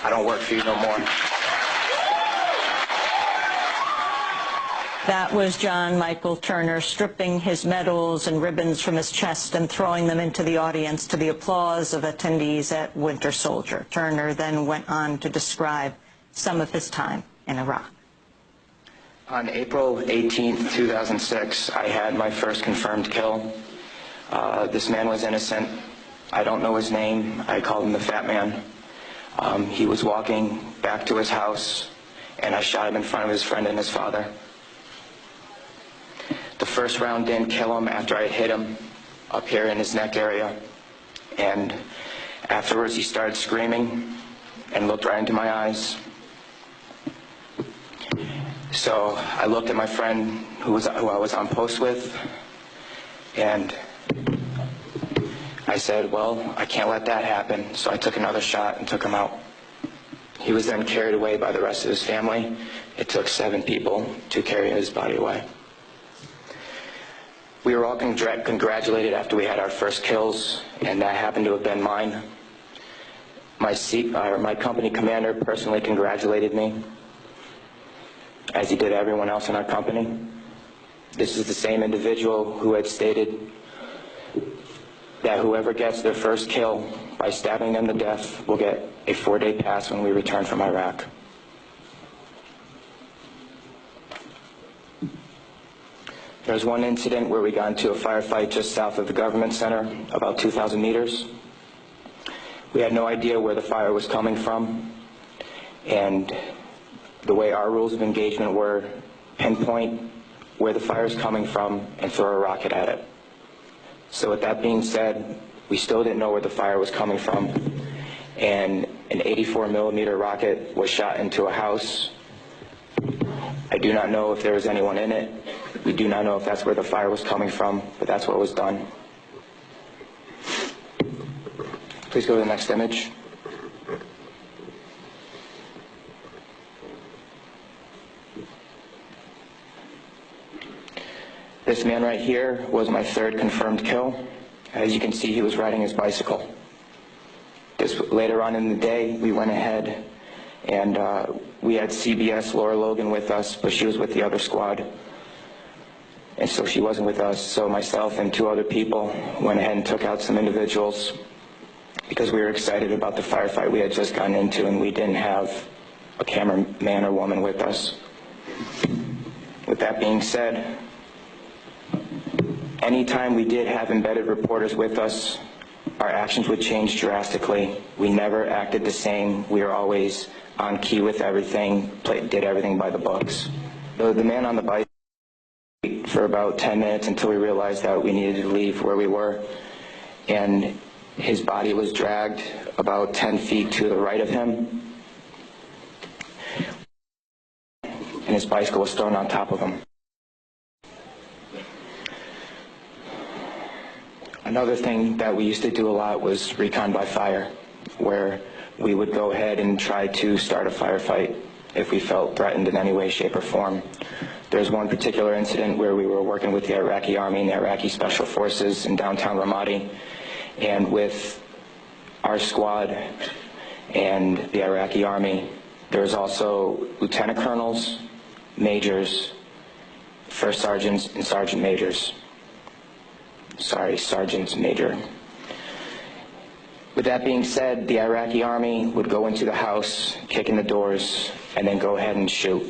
I don't work for you no more. That was John Michael Turner stripping his medals and ribbons from his chest and throwing them into the audience to the applause of attendees at Winter Soldier. Turner then went on to describe some of his time in Iraq. On April 18th, 2006, I had my first confirmed kill. This man was innocent. I don't know his name. I called him the Fat Man. He was walking back to his house, and I shot him in front of his friend and his father. The first round didn't kill him after I hit him up here in his neck area. And afterwards he started screaming and looked right into my eyes. So I looked at my friend who I was on post with, and I said, well, I can't let that happen. So I took another shot and took him out. He was then carried away by the rest of his family. It took 7 people to carry his body away. We were all congratulated after we had our first kills, and that happened to have been mine. My company commander personally congratulated me, as he did everyone else in our company. This is the same individual who had stated that whoever gets their first kill by stabbing them to death will get a 4-day pass when we return from Iraq. There was one incident where we got into a firefight just south of the government center, about 2,000 meters. We had no idea where the fire was coming from, and the way our rules of engagement were, pinpoint where the fire is coming from and throw a rocket at it. So with that being said, we still didn't know where the fire was coming from, and an 84mm rocket was shot into a house. I do not know if there was anyone in it. We do not know if that's where the fire was coming from, but that's what was done. Please go to the next image. This man right here was my 3rd confirmed kill. As you can see, he was riding his bicycle. Later on in the day, we went ahead and we had CBS Laura Logan with us, but she was with the other squad. And so she wasn't with us, so myself and 2 other people went ahead and took out some individuals because we were excited about the firefight we had just gotten into, and we didn't have a cameraman or woman with us. With that being said, anytime we did have embedded reporters with us, our actions would change drastically. We never acted the same. We were always on key with everything, did everything by the books. The man on the bike for about 10 minutes until we realized that we needed to leave where we were, and his body was dragged about 10 feet to the right of him, and his bicycle was thrown on top of him. Another thing that we used to do a lot was recon by fire, where we would go ahead and try to start a firefight if we felt threatened in any way, shape, or form. There's one particular incident where we were working with the Iraqi Army and the Iraqi Special Forces in downtown Ramadi, and with our squad and the Iraqi Army, there was also lieutenant colonels, majors, first sergeants, and sergeant majors. Sergeants major. With that being said, the Iraqi Army would go into the house, kick in the doors, and then go ahead and shoot.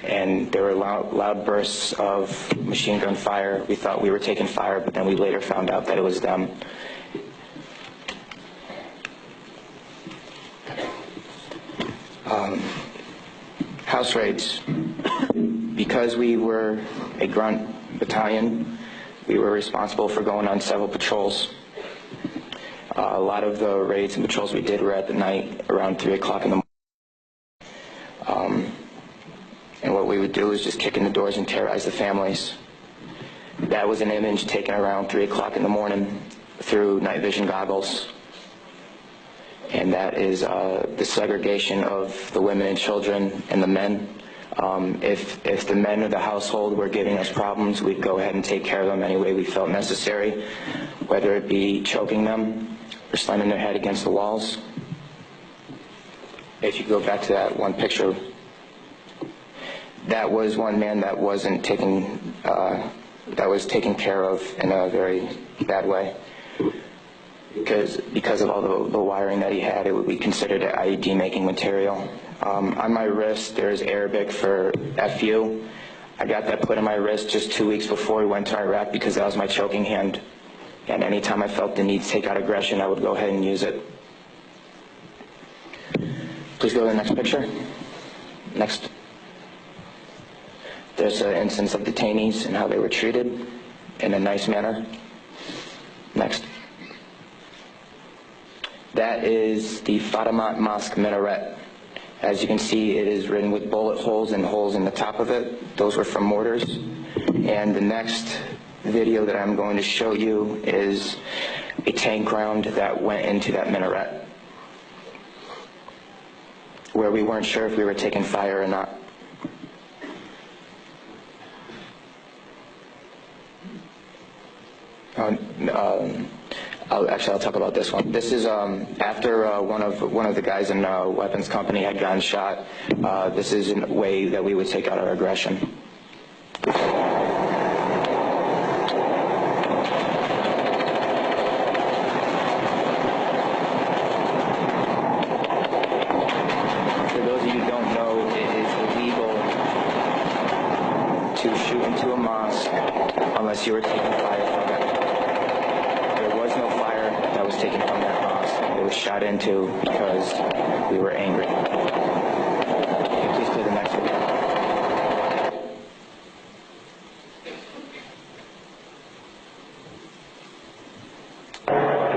And there were loud bursts of machine gun fire. We thought we were taking fire, but then we later found out that it was them. House raids. Because we were a grunt battalion, we were responsible for going on several patrols. A lot of the raids and patrols we did were at the night, around 3 o'clock in the morning. And what we would do is just kick in the doors and terrorize the families. That was an image taken around 3 o'clock in the morning through night vision goggles. And that is the segregation of the women and children and the men. If the men of the household were giving us problems, we'd go ahead and take care of them any way we felt necessary, whether it be choking them or slamming their head against the walls. If you go back to that one picture, that was one man that wasn't taken, that was taken care of in a very bad way. Because of all the wiring that he had, it would be considered IED making material. On my wrist, there's Arabic for FU. I got that put on my wrist just 2 weeks before we went to Iraq because that was my choking hand. And anytime I felt the need to take out aggression, I would go ahead and use it. Please go to the next picture. Next. There's an instance of detainees and how they were treated in a nice manner. Next. That is the Fatima Mosque minaret. As you can see, it is written with bullet holes and holes in the top of it. Those were from mortars. And the next video that I'm going to show you is a tank round that went into that minaret, where we weren't sure if we were taking fire or not. I'll talk about this one. This is after one of the guys in weapons company had gotten shot. This is a way that we would take out our aggression. For those of you who don't know, it is illegal to shoot into a mosque unless you were taking fire from it. There was no fire that was taken from that mosque. It was shot into because we were angry. Can you please play the next video?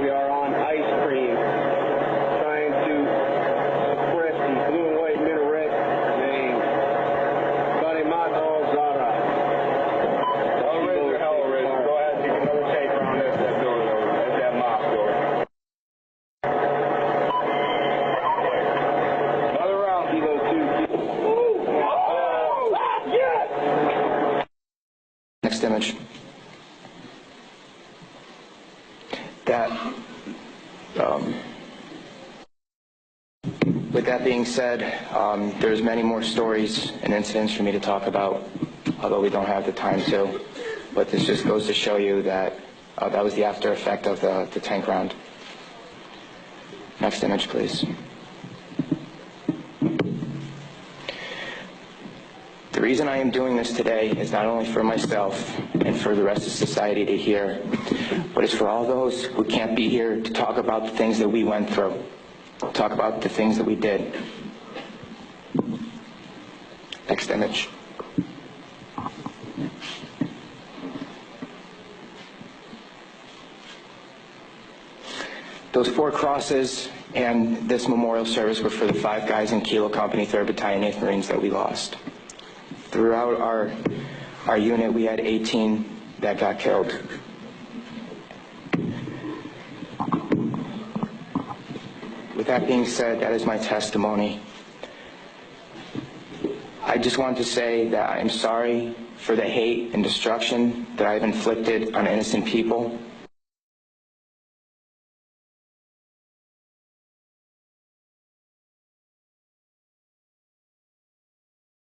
We are on ice cream, trying to suppress the blue and white minaret named Fatima al-Zahra. Don't raise your hell, Riz. Go ahead and take another tape around that door. That's that mosque door. Another round, Kilo 2. Oh, yes! Next image. With that being said, there's many more stories and incidents for me to talk about, although we don't have the time to. But this just goes to show you that that was the after effect of the tank round. Next image, please. The reason I am doing this today is not only for myself and for the rest of society to hear, but it's for all those who can't be here to talk about the things that we went through, talk about the things that we did. Next image. Those 4 crosses and this memorial service were for the 5 guys in Kilo Company, 3rd Battalion, 8th Marines that we lost. Throughout our unit, we had 18 that got killed. With that being said, that is my testimony. I just want to say that I am sorry for the hate and destruction that I've inflicted on innocent people.